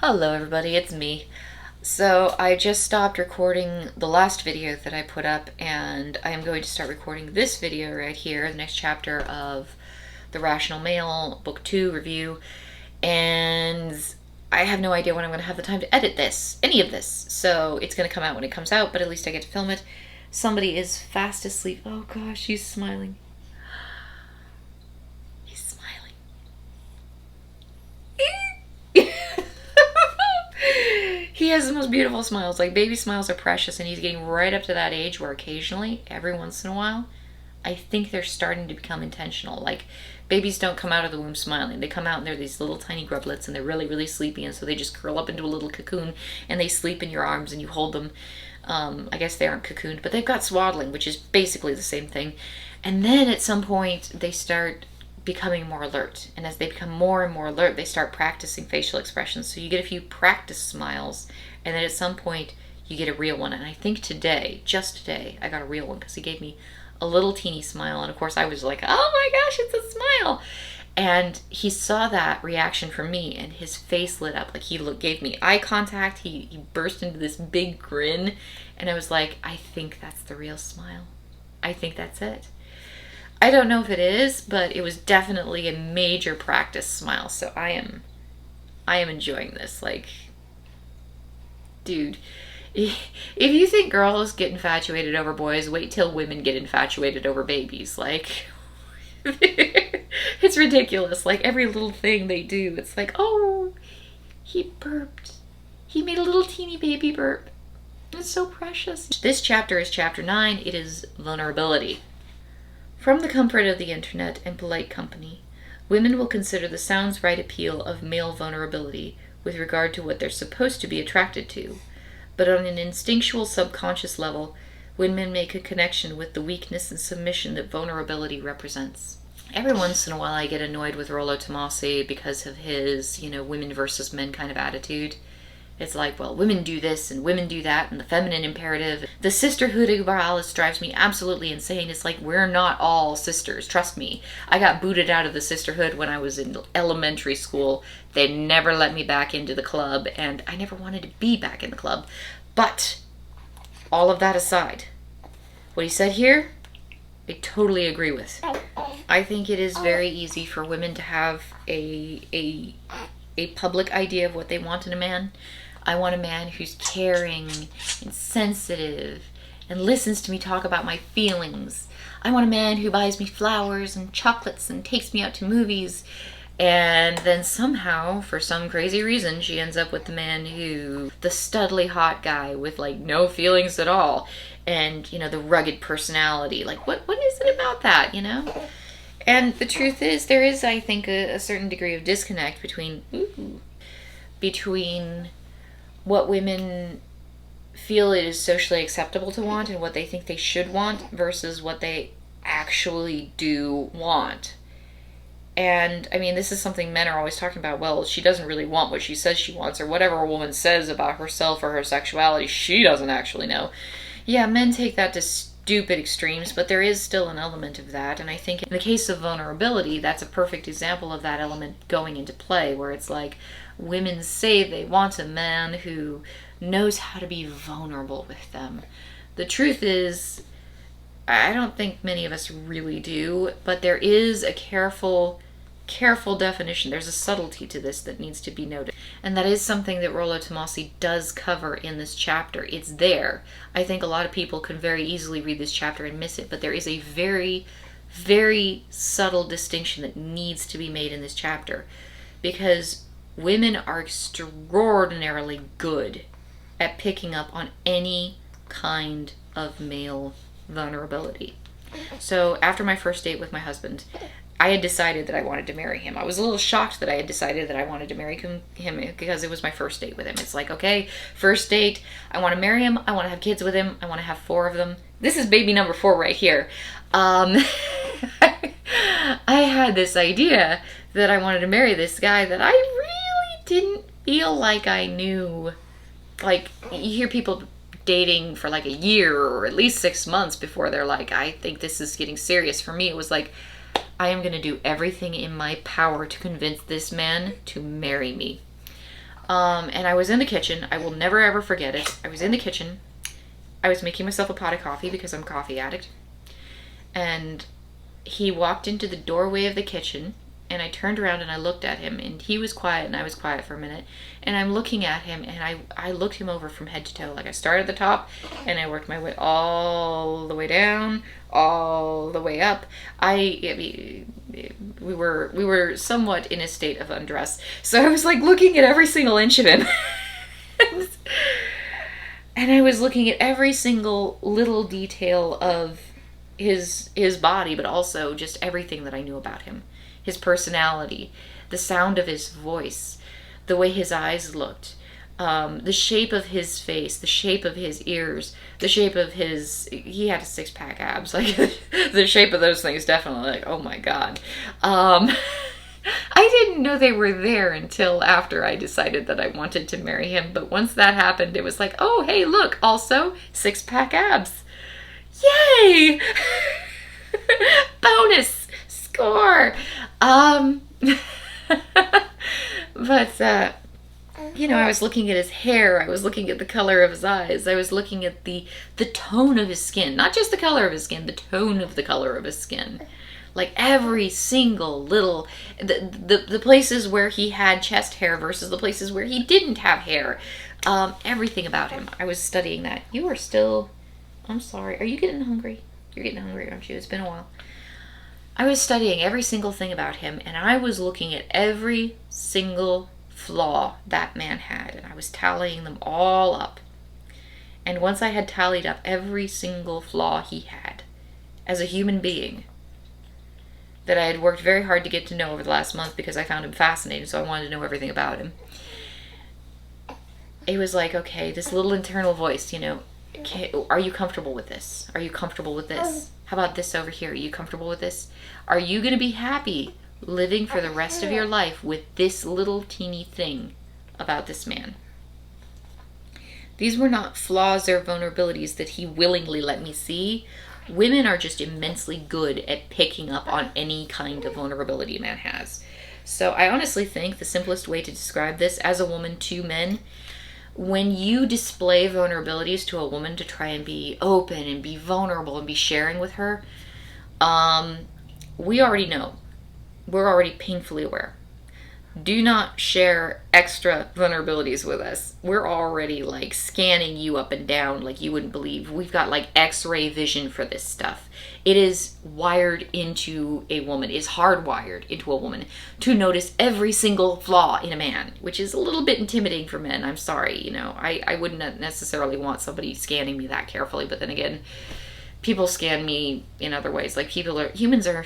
Hello everybody, it's me. So I just stopped recording the last video that I put up, and I am going to start recording this video right here, the next chapter of The Rational Male, Book 2 review, and I have no idea when I'm going to have the time to edit this, any of this, so it's going to come out when it comes out, but at least I get to film it. Somebody is fast asleep. Oh gosh, he's smiling. He's smiling. He has the most beautiful smiles. Like, baby smiles are precious, and he's getting right up to that age where occasionally, every once in a while, I think they're starting to become intentional. Like, babies don't come out of the womb smiling. They come out and they're these little tiny grublets, and they're really, really sleepy, and so they just curl up into a little cocoon, and they sleep in your arms, and you hold them. I guess they aren't cocooned, but they've got swaddling, which is basically the same thing. And then at some point, they start becoming more alert, and as they become more and more alert, they start practicing facial expressions. So you get a few practice smiles, and then at some point you get a real one. And I think today, just today, I got a real one because he gave me a little teeny smile, and of course I was like, oh my gosh, it's a smile. And he saw that reaction from me, and his face lit up. Like, he gave me eye contact, he burst into this big grin, and I was like, I think that's the real smile. I think that's it. I don't know if it is, but it was definitely a major practice smile. So I am enjoying this. Like, dude, if you think girls get infatuated over boys, wait till women get infatuated over babies. Like, it's ridiculous. Like, every little thing they do, it's like, oh, he burped. He made a little teeny baby burp. It's so precious. This chapter is chapter 9. It is vulnerability. From the comfort of the internet and polite company, women will consider the sounds right appeal of male vulnerability with regard to what they're supposed to be attracted to, but on an instinctual subconscious level, women make a connection with the weakness and submission that vulnerability represents. Every once in a while I get annoyed with Rollo Tomasi because of his, women versus men kind of attitude. It's like, well, women do this and women do that, and the feminine imperative. The sisterhood of Alice drives me absolutely insane. It's like, we're not all sisters, trust me. I got booted out of the sisterhood when I was in elementary school. They never let me back into the club, and I never wanted to be back in the club. But, all of that aside, what he said here, I totally agree with. I think it is very easy for women to have a public idea of what they want in a man. I want a man who's caring and sensitive and listens to me talk about my feelings. I want a man who buys me flowers and chocolates and takes me out to movies. And then somehow, for some crazy reason, she ends up with the man the studly hot guy with like no feelings at all. And, the rugged personality. Like, what is it about that, And the truth is, there is, I think, a certain degree of disconnect between what women feel it is socially acceptable to want and what they think they should want versus what they actually do want. And, I mean, this is something men are always talking about. Well, she doesn't really want what she says she wants, or whatever a woman says about herself or her sexuality, she doesn't actually know. Yeah, men take that to stupid extremes, but there is still an element of that, and I think in the case of vulnerability, that's a perfect example of that element going into play, where it's like, women say they want a man who knows how to be vulnerable with them. The truth is, I don't think many of us really do, but there is a careful definition. There's a subtlety to this that needs to be noted. And that is something that Rollo Tomasi does cover in this chapter. It's there. I think a lot of people can very easily read this chapter and miss it, but there is a very, very subtle distinction that needs to be made in this chapter. Because women are extraordinarily good at picking up on any kind of male vulnerability. So after my first date with my husband, I had decided that I wanted to marry him. I was a little shocked that I had decided that I wanted to marry him because it was my first date with him. It's like, okay, first date, I want to marry him, I want to have kids with him, I want to have 4 of them. This is baby number 4 right here. I had this idea that I wanted to marry this guy that I really didn't feel like I knew. Like, you hear people dating for like a year or at least 6 months before they're like, I think this is getting serious. For me, it was like, I am going to do everything in my power to convince this man to marry me. And I was in the kitchen. I will never ever forget it. I was in the kitchen. I was making myself a pot of coffee because I'm a coffee addict. And he walked into the doorway of the kitchen, and I turned around and I looked at him, and he was quiet and I was quiet for a minute. And I'm looking at him, and I looked him over from head to toe. Like, I started at the top and I worked my way all the way down, all the way up. We were somewhat in a state of undress. So I was like looking at every single inch of him. And I was looking at every single little detail of his body, but also just everything that I knew about him. His personality, the sound of his voice, the way his eyes looked, the shape of his face, the shape of his ears, the shape of he had a six-pack abs. Like, the shape of those things, definitely, like, oh my God. I didn't know they were there until after I decided that I wanted to marry him. But once that happened, it was like, oh, hey, look, also six-pack abs. Yay! Bonus score. But I was looking at his hair. I was looking at the color of his eyes. I was looking at the tone of his skin. Not just the color of his skin, the tone of the color of his skin. Like, every single little, the places where he had chest hair versus the places where he didn't have hair. Everything about him. I was studying that. You are still, I'm sorry. Are you getting hungry? You're getting hungry, aren't you? It's been a while. I was studying every single thing about him, and I was looking at every single flaw that man had, and I was tallying them all up. And once I had tallied up every single flaw he had as a human being, that I had worked very hard to get to know over the last month because I found him fascinating, so I wanted to know everything about him. It was like, okay, this little internal voice, are you comfortable with this? Are you comfortable with this? How about this over here? Are you comfortable with this? Are you going to be happy living for the rest of your life with this little teeny thing about this man? These were not flaws or vulnerabilities that he willingly let me see. Women are just immensely good at picking up on any kind of vulnerability a man has. So I honestly think the simplest way to describe this as a woman to men, when you display vulnerabilities to a woman to try and be open and be vulnerable and be sharing with her, we already know. We're already painfully aware. Do not share extra vulnerabilities with us. We're already like scanning you up and down like you wouldn't believe. We've got like X-ray vision for this stuff. It is wired into a woman, is hardwired into a woman to notice every single flaw in a man, which is a little bit intimidating for men. I'm sorry, I wouldn't necessarily want somebody scanning me that carefully, but then again, people scan me in other ways. Like, humans are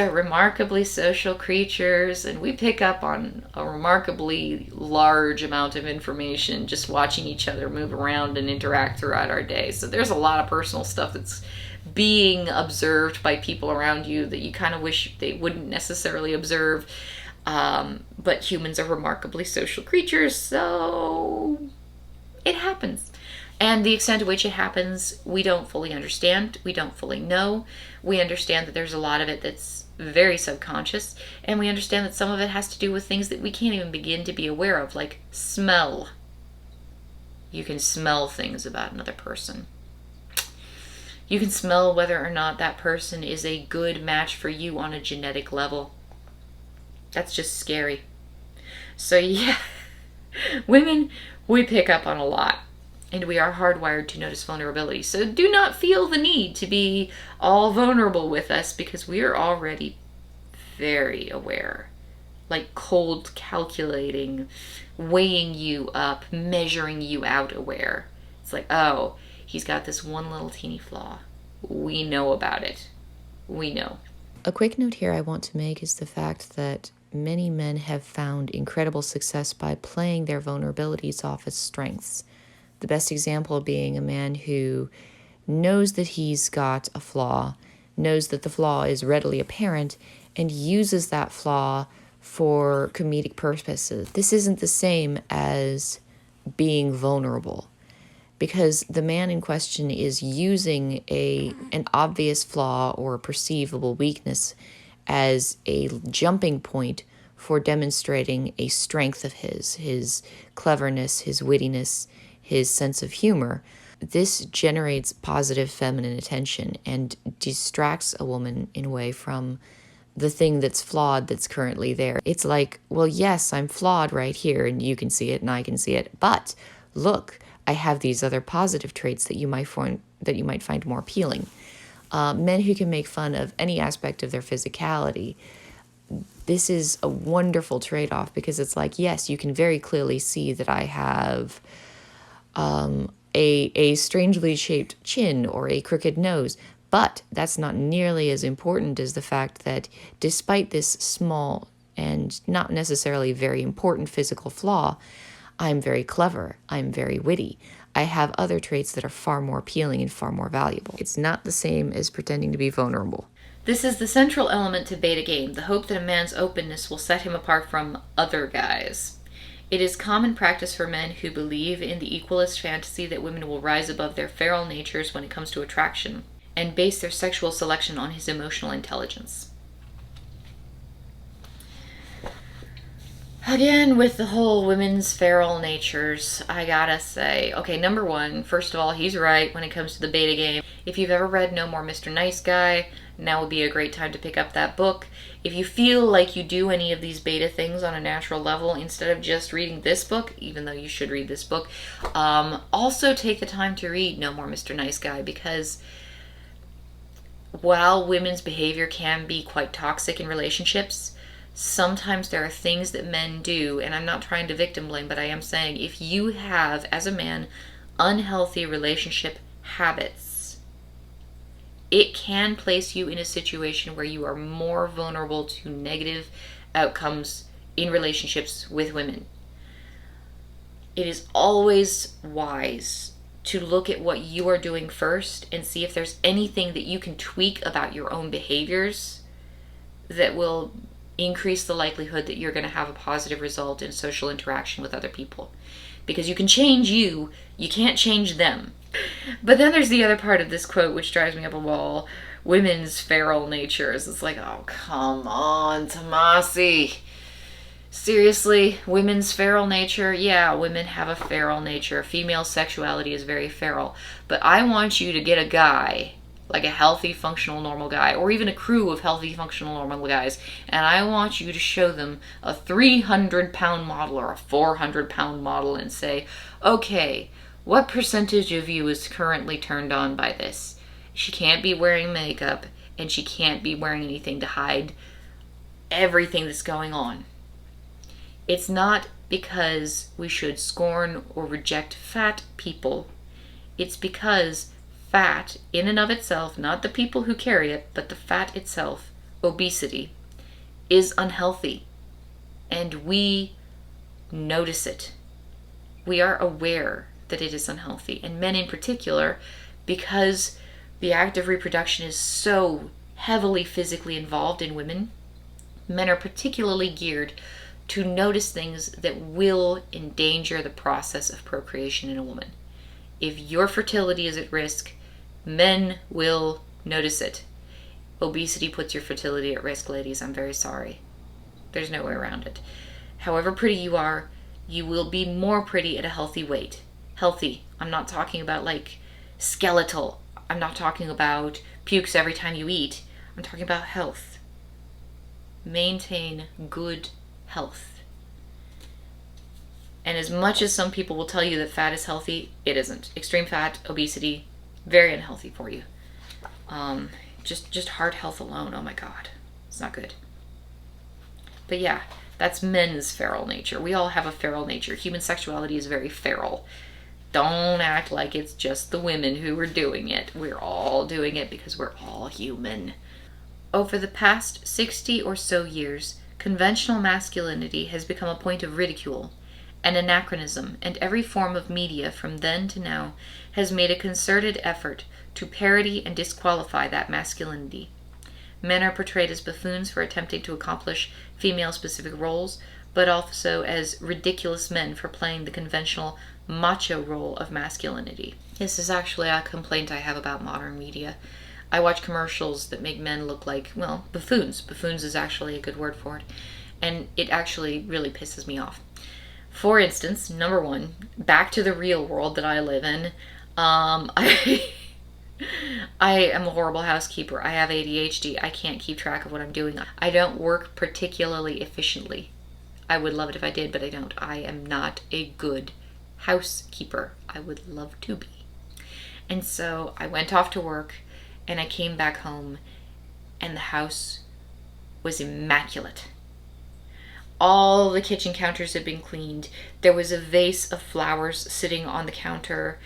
remarkably social creatures, and we pick up on a remarkably large amount of information just watching each other move around and interact throughout our day. So there's a lot of personal stuff that's being observed by people around you that you kind of wish they wouldn't necessarily observe. But humans are remarkably social creatures, so it happens. And the extent to which it happens, we don't fully understand. We don't fully know. We understand that there's a lot of it that's very subconscious. And we understand that some of it has to do with things that we can't even begin to be aware of, like smell. You can smell things about another person. You can smell whether or not that person is a good match for you on a genetic level. That's just scary. So yeah, women, we pick up on a lot. And we are hardwired to notice vulnerability. So do not feel the need to be all vulnerable with us, because we are already very aware. Like cold calculating, weighing you up, measuring you out aware. It's like, oh, he's got this one little teeny flaw. We know about it. We know. A quick note here I want to make is the fact that many men have found incredible success by playing their vulnerabilities off as strengths. The best example being a man who knows that he's got a flaw, knows that the flaw is readily apparent, and uses that flaw for comedic purposes. This isn't the same as being vulnerable, because the man in question is using an obvious flaw or a perceivable weakness as a jumping point for demonstrating a strength of his cleverness, his wittiness, his sense of humor. This generates positive feminine attention and distracts a woman in a way from the thing that's flawed that's currently there. It's like, well, yes, I'm flawed right here, and you can see it and I can see it, but look, I have these other positive traits that you might find more appealing. Men who can make fun of any aspect of their physicality, this is a wonderful trade-off, because it's like, yes, you can very clearly see that I have a strangely shaped chin or a crooked nose, but that's not nearly as important as the fact that despite this small and not necessarily very important physical flaw, I'm very clever, I'm very witty. I have other traits that are far more appealing and far more valuable. It's not the same as pretending to be vulnerable. This is the central element to beta game, the hope that a man's openness will set him apart from other guys. It is common practice for men who believe in the equalist fantasy that women will rise above their feral natures when it comes to attraction, and base their sexual selection on his emotional intelligence. Again, with the whole women's feral natures, I gotta say, okay, number one, first of all, he's right when it comes to the beta game. If you've ever read No More Mr. Nice Guy, now would be a great time to pick up that book. If you feel like you do any of these beta things on a natural level, instead of just reading this book, even though you should read this book, also take the time to read No More Mr. Nice Guy, because while women's behavior can be quite toxic in relationships, sometimes there are things that men do, and I'm not trying to victim blame, but I am saying if you have, as a man, unhealthy relationship habits, it can place you in a situation where you are more vulnerable to negative outcomes in relationships with women. It is always wise to look at what you are doing first and see if there's anything that you can tweak about your own behaviors that will increase the likelihood that you're going to have a positive result in social interaction with other people. Because you can change you can't change them. But then there's the other part of this quote which drives me up a wall. Women's feral natures. It's like, oh, come on, Tomasi. Seriously, women's feral nature? Yeah, women have a feral nature. Female sexuality is very feral. But I want you to get a guy, like a healthy, functional, normal guy, or even a crew of healthy, functional, normal guys, and I want you to show them a 300-pound model or a 400-pound model and say, okay, what percentage of you is currently turned on by this? She can't be wearing makeup, and she can't be wearing anything to hide everything that's going on. It's not because we should scorn or reject fat people. It's because fat, in and of itself, not the people who carry it, but the fat itself, obesity, is unhealthy. And we notice it. We are aware that it is unhealthy. And men in particular, because the act of reproduction is so heavily physically involved in women, men are particularly geared to notice things that will endanger the process of procreation in a woman. If your fertility is at risk, men will notice it. Obesity puts your fertility at risk, ladies. I'm very sorry. There's no way around it. However pretty you are, you will be more pretty at a healthy weight. Healthy. I'm not talking about like skeletal. I'm not talking about pukes every time you eat. I'm talking about health. Maintain good health. And as much as some people will tell you that fat is healthy, it isn't. Extreme fat, obesity, very unhealthy for you. Just heart health alone, oh my god, it's not good. But yeah, that's men's feral nature. We all have a feral nature. Human sexuality is very feral. Don't act like it's just the women who are doing it. We're all doing it because we're all human. Over the past 60 or so years, conventional masculinity has become a point of ridicule, an anachronism, and every form of media from then to now has made a concerted effort to parody and disqualify that masculinity. Men are portrayed as buffoons for attempting to accomplish female-specific roles, but also as ridiculous men for playing the conventional macho role of masculinity. This is actually a complaint I have about modern media. I watch commercials that make men look like, well, buffoons. Buffoons is actually a good word for it. and it actually really pisses me off. For instance, number one, back to the real world that I live in. I I am a horrible housekeeper. I have ADHD. I can't keep track of what I'm doing. I don't work particularly efficiently. I would love it if I did, but I don't. I am not a good housekeeper. I would love to be. And so I went off to work and I came back home and the house was immaculate. All the kitchen counters had been cleaned. There was a vase of flowers sitting on the counter.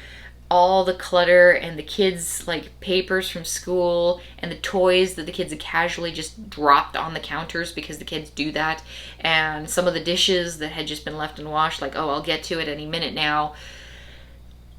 All the clutter and the kids' like papers from school and the toys that the kids had casually just dropped on the counters because the kids do that, and some of the dishes that had just been left unwashed, like, oh, I'll get to it any minute now.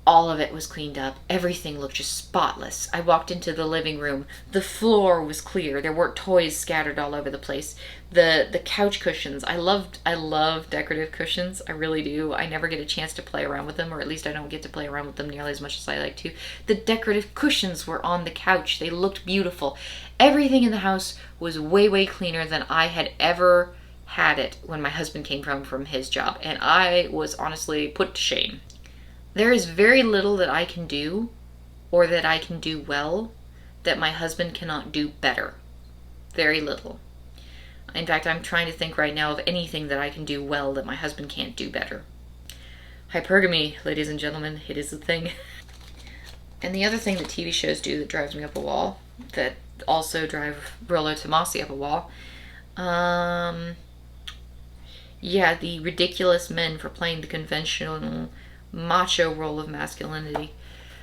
All of it was cleaned up. Everything looked just spotless. I walked into the living room. The floor was clear. There weren't toys scattered all over the place. The couch cushions. I love decorative cushions. I really do. I never get a chance to play around with them, or at least I don't get to play around with them nearly as much as I like to. The decorative cushions were on the couch. They looked beautiful. Everything in the house was way, way cleaner than I had ever had it when my husband came home from his job, and I was honestly put to shame. There is very little that I can do, or that I can do well, that my husband cannot do better. Very little. In fact, I'm trying to think right now of anything that I can do well that my husband can't do better. Hypergamy, ladies and gentlemen, it is a thing. And the other thing that TV shows do that drives me up a wall, that also drive Rollo Tomassi up a wall, the ridiculous men for playing the conventional macho role of masculinity.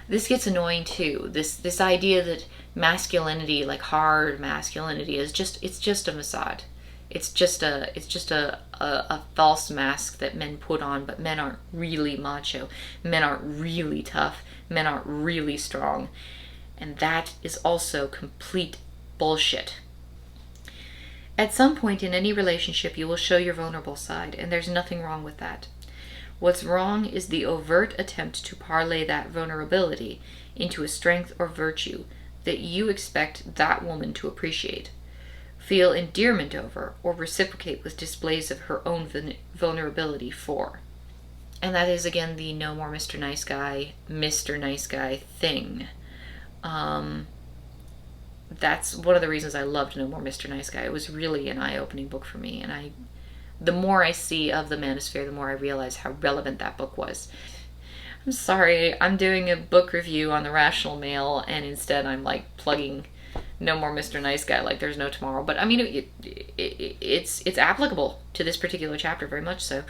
This gets annoying too. This idea that masculinity, like hard masculinity, is just a facade. It's just a false mask that men put on, but men aren't really macho. Men aren't really tough. Men aren't really strong. And that is also complete bullshit. At some point in any relationship, you will show your vulnerable side, and there's nothing wrong with that. What's wrong is the overt attempt to parlay that vulnerability into a strength or virtue that you expect that woman to appreciate, feel endearment over, or reciprocate with displays of her own vulnerability for. And that is, again, the no more Mr. Nice Guy thing. That's one of the reasons I loved No More Mr. Nice Guy. It was really an eye-opening book for me, and the more I see of the Manosphere, the more I realize how relevant that book was. I'm sorry, I'm doing a book review on the Rational Male, and instead I'm like plugging No More Mr. Nice Guy like there's no tomorrow. But I mean, it's applicable to this particular chapter very much so.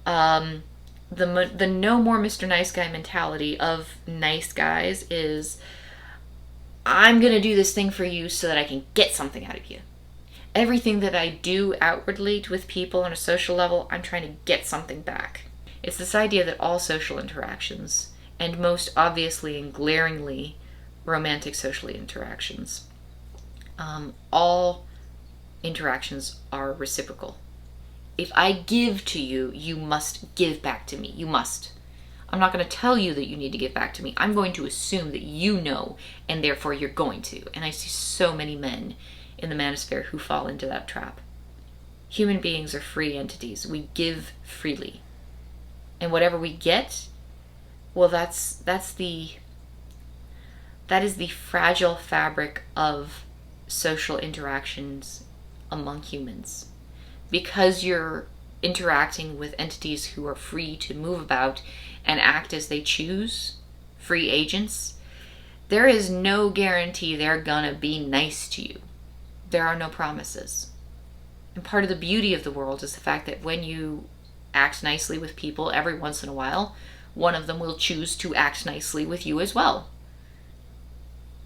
The No More Mr. Nice Guy mentality of nice guys is, I'm gonna do this thing for you so that I can get something out of you. Everything that I do outwardly with people on a social level, I'm trying to get something back. It's this idea that all social interactions, and most obviously and glaringly romantic social interactions, all interactions are reciprocal. If I give to you, you must give back to me. You must. I'm not going to tell you that you need to give back to me. I'm going to assume that you know, and therefore you're going to. And I see so many men in the Manosphere who fall into that trap. Human beings are free entities. We give freely. And whatever we get, well, that is the fragile fabric of social interactions among humans. Because you're interacting with entities who are free to move about and act as they choose, free agents, there is no guarantee they're gonna be nice to you. There are no promises. And part of the beauty of the world is the fact that when you act nicely with people, every once in a while, one of them will choose to act nicely with you as well.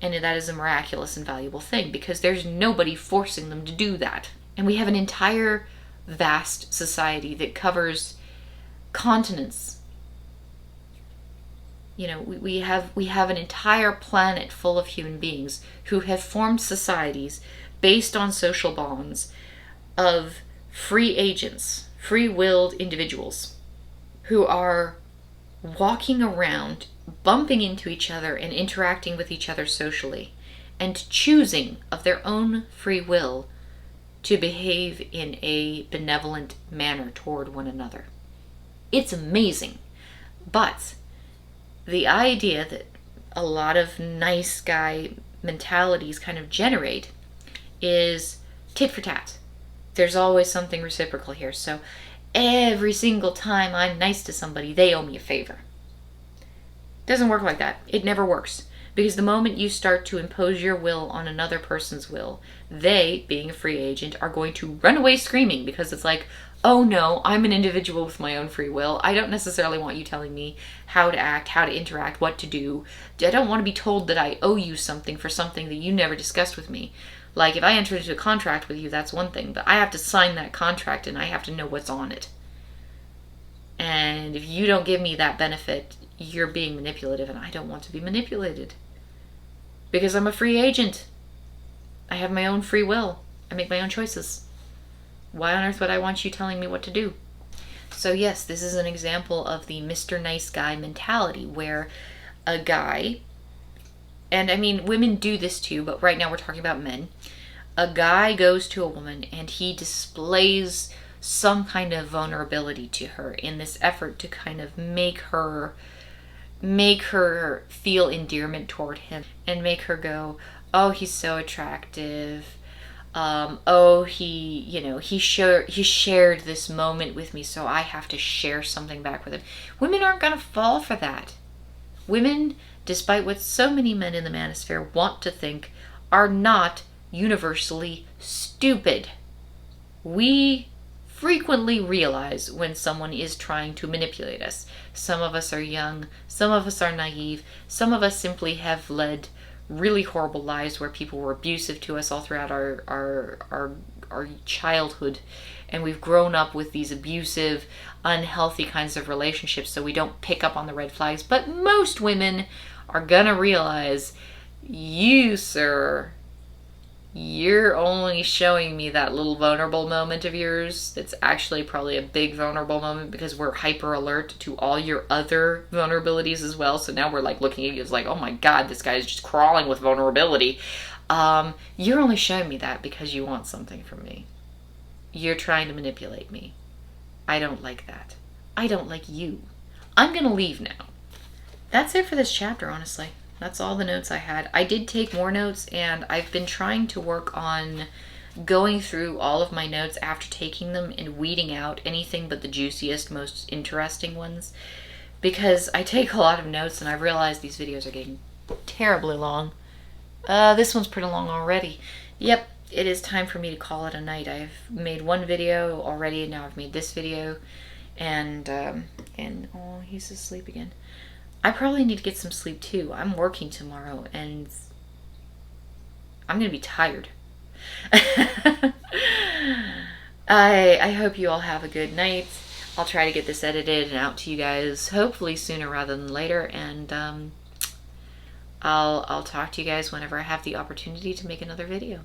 And that is a miraculous and valuable thing, because there's nobody forcing them to do that. And we have an entire vast society that covers continents. You know, we have an entire planet full of human beings who have formed societies based on social bonds of free agents, free-willed individuals who are walking around, bumping into each other and interacting with each other socially, and choosing of their own free will to behave in a benevolent manner toward one another. It's amazing. But the idea that a lot of nice guy mentalities kind of generate is tit for tat. There's always something reciprocal here. So every single time I'm nice to somebody, they owe me a favor. Doesn't work like that. It never works. Because the moment you start to impose your will on another person's will, they, being a free agent, are going to run away screaming, because it's like, oh no, I'm an individual with my own free will. I don't necessarily want you telling me how to act, how to interact, what to do. I don't want to be told that I owe you something for something that you never discussed with me. Like, if I enter into a contract with you, that's one thing, but I have to sign that contract and I have to know what's on it. And if you don't give me that benefit, you're being manipulative, and I don't want to be manipulated. Because I'm a free agent. I have my own free will. I make my own choices. Why on earth would I want you telling me what to do? So yes, this is an example of the Mr. Nice Guy mentality, where a guy, and I mean, women do this too, but right now we're talking about men. A guy goes to a woman and he displays some kind of vulnerability to her in this effort to kind of make her feel endearment toward him and make her go, oh, he's so attractive. Oh, he shared this moment with me, so I have to share something back with him. Women aren't going to fall for that. Women, despite what so many men in the manosphere want to think, are not universally stupid. We frequently realize when someone is trying to manipulate us. Some of us are young, some of us are naive, some of us simply have led really horrible lives where people were abusive to us all throughout our childhood, and we've grown up with these abusive, unhealthy kinds of relationships, so we don't pick up on the red flags. But most women are gonna realize, you, sir, you're only showing me that little vulnerable moment of yours that's actually probably a big vulnerable moment, because we're hyper alert to all your other vulnerabilities as well. So now we're like looking at you as like, oh my god, this guy is just crawling with vulnerability. You're only showing me that because you want something from me. You're trying to manipulate me. I don't like that. I don't like you. I'm gonna leave now. That's it for this chapter, honestly. That's all the notes I had. I did take more notes, and I've been trying to work on going through all of my notes after taking them and weeding out anything but the juiciest, most interesting ones, because I take a lot of notes and I realize these videos are getting terribly long. This one's pretty long already. Yep, it is time for me to call it a night. I've made one video already, and now I've made this video, and oh, he's asleep again. I probably need to get some sleep too. I'm working tomorrow and I'm gonna be tired. I hope you all have a good night. I'll try to get this edited and out to you guys hopefully sooner rather than later, and I'll talk to you guys whenever I have the opportunity to make another video.